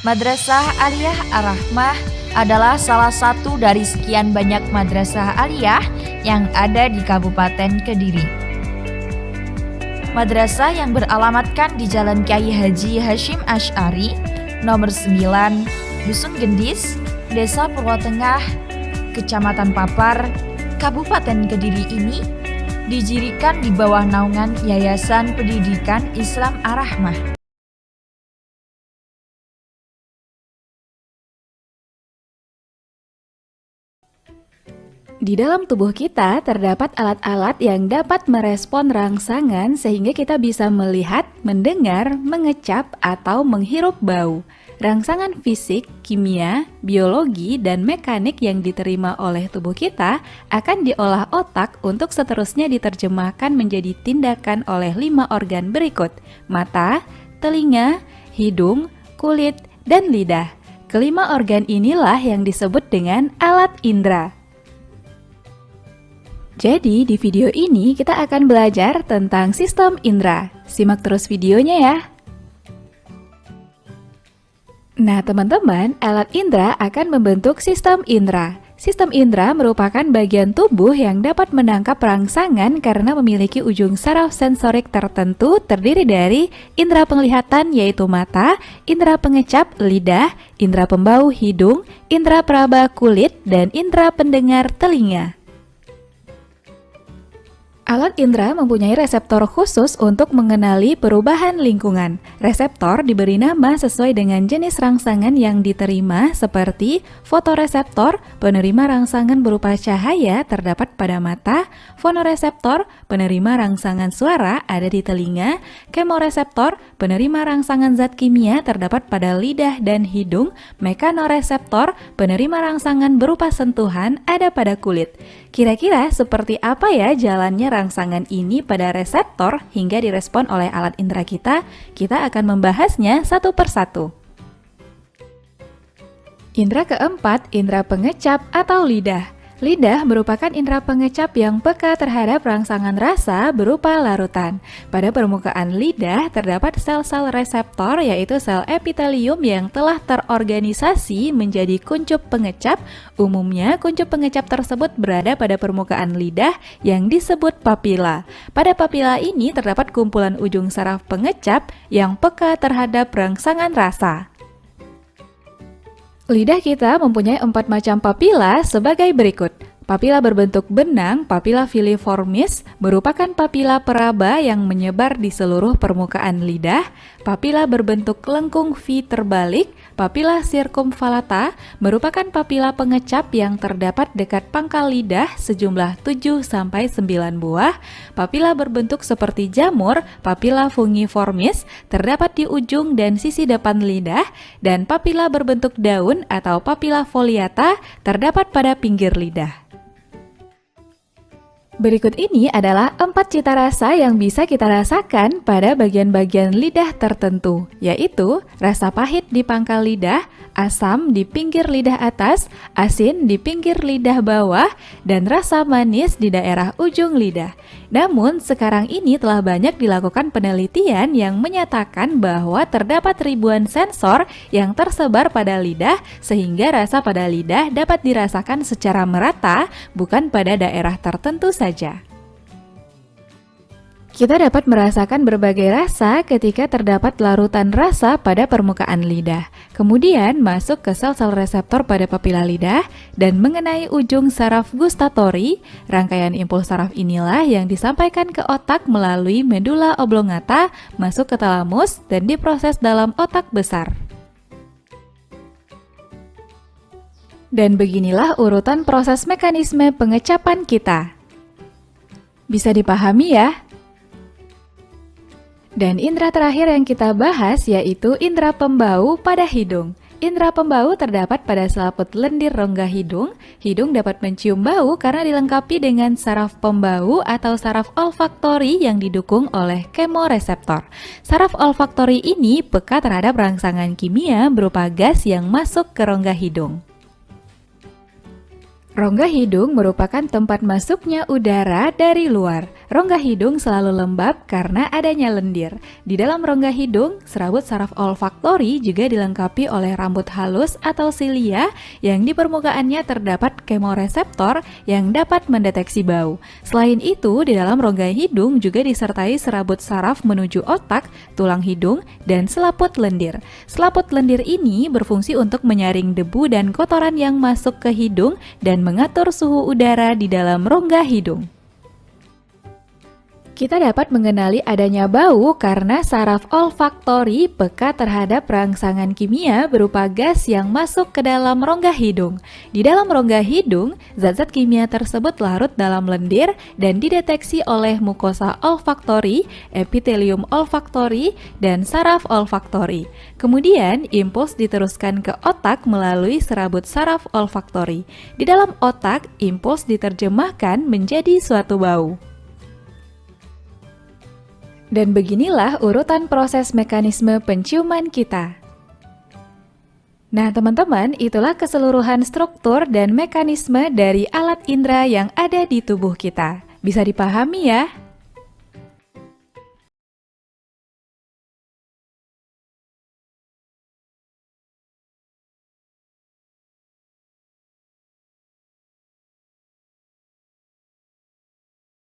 Madrasah Aliyah Ar-Rahmah adalah salah satu dari sekian banyak madrasah aliyah yang ada di Kabupaten Kediri. Madrasah yang beralamatkan di Jalan Kyai Haji Hashim Asy'ari, nomor 9, Dusun Gendis, Desa Purwotengah, Kecamatan Papar, Kabupaten Kediri ini didirikan di bawah naungan Yayasan Pendidikan Islam Ar-Rahmah. Di dalam tubuh kita terdapat alat-alat yang dapat merespon rangsangan sehingga kita bisa melihat, mendengar, mengecap, atau menghirup bau. Rangsangan fisik, kimia, biologi, dan mekanik yang diterima oleh tubuh kita akan diolah otak untuk seterusnya diterjemahkan menjadi tindakan oleh 5 organ berikut: mata, telinga, hidung, kulit, dan lidah. Kelima organ inilah yang disebut dengan alat indera. Jadi di video ini kita akan belajar tentang sistem indera. Simak terus videonya ya. Nah teman-teman, alat indera akan membentuk sistem indera. Sistem indera merupakan bagian tubuh yang dapat menangkap rangsangan karena memiliki ujung saraf sensorik tertentu terdiri dari indera penglihatan yaitu mata, indera pengecap lidah, indera pembau hidung, indera peraba kulit, dan indera pendengar telinga. Alat indera mempunyai reseptor khusus untuk mengenali perubahan lingkungan. Reseptor diberi nama sesuai dengan jenis rangsangan yang diterima seperti fotoreseptor, penerima rangsangan berupa cahaya terdapat pada mata, fonoreseptor, penerima rangsangan suara ada di telinga, kemoreseptor, penerima rangsangan zat kimia terdapat pada lidah dan hidung, mekanoreseptor, penerima rangsangan berupa sentuhan ada pada kulit. Kira-kira seperti apa ya jalannya rangsangan ini pada reseptor hingga direspon oleh alat indera kita? Kita akan membahasnya satu persatu. Indera keempat, indera pengecap atau lidah. Lidah merupakan indera pengecap yang peka terhadap rangsangan rasa berupa larutan. Pada permukaan lidah terdapat sel-sel reseptor yaitu sel epitelium yang telah terorganisasi menjadi kuncup pengecap. Umumnya kuncup pengecap tersebut berada pada permukaan lidah yang disebut papila. Pada papila ini terdapat kumpulan ujung saraf pengecap yang peka terhadap rangsangan rasa. Lidah kita mempunyai 4 macam papila sebagai berikut. Papila berbentuk benang, papila filiformis, merupakan papila peraba yang menyebar di seluruh permukaan lidah. Papila berbentuk lengkung V terbalik, papila circumvallata, merupakan papila pengecap yang terdapat dekat pangkal lidah sejumlah 7-9 buah. Papila berbentuk seperti jamur, papila fungiformis, terdapat di ujung dan sisi depan lidah. Dan papila berbentuk daun atau papila foliata, terdapat pada pinggir lidah. Berikut ini adalah 4 cita rasa yang bisa kita rasakan pada bagian-bagian lidah tertentu, yaitu rasa pahit di pangkal lidah, asam di pinggir lidah atas, asin di pinggir lidah bawah, dan rasa manis di daerah ujung lidah. Namun, sekarang ini telah banyak dilakukan penelitian yang menyatakan bahwa terdapat ribuan sensor yang tersebar pada lidah sehingga rasa pada lidah dapat dirasakan secara merata, bukan pada daerah tertentu saja. Kita dapat merasakan berbagai rasa ketika terdapat larutan rasa pada permukaan lidah. Kemudian masuk ke sel-sel reseptor pada papila lidah dan mengenai ujung saraf gustatori. Rangkaian impuls saraf inilah yang disampaikan ke otak melalui medula oblongata, masuk ke talamus dan diproses dalam otak besar. Dan beginilah urutan proses mekanisme pengecapan kita. Bisa dipahami ya? Dan indera terakhir yang kita bahas yaitu indera pembau pada hidung. Indera pembau terdapat pada selaput lendir rongga hidung. Hidung dapat mencium bau karena dilengkapi dengan saraf pembau atau saraf olfaktori yang didukung oleh kemoreseptor. Saraf olfaktori ini peka terhadap rangsangan kimia berupa gas yang masuk ke rongga hidung. Rongga hidung merupakan tempat masuknya udara dari luar. Rongga hidung selalu lembab karena adanya lendir. Di dalam rongga hidung, serabut saraf olfaktori juga dilengkapi oleh rambut halus atau silia yang di permukaannya terdapat kemoreseptor yang dapat mendeteksi bau. Selain itu, di dalam rongga hidung juga disertai serabut saraf menuju otak, tulang hidung, dan selaput lendir. Selaput lendir ini berfungsi untuk menyaring debu dan kotoran yang masuk ke hidung dan mengatur suhu udara di dalam rongga hidung. Kita dapat mengenali adanya bau karena saraf olfaktori peka terhadap rangsangan kimia berupa gas yang masuk ke dalam rongga hidung. Di dalam rongga hidung, zat-zat kimia tersebut larut dalam lendir dan dideteksi oleh mukosa olfaktori, epitelium olfaktori, dan saraf olfaktori. Kemudian, impuls diteruskan ke otak melalui serabut saraf olfaktori. Di dalam otak, impuls diterjemahkan menjadi suatu bau. Dan beginilah urutan proses mekanisme penciuman kita. Nah teman-teman, itulah keseluruhan struktur dan mekanisme dari alat indera yang ada di tubuh kita. Bisa dipahami ya?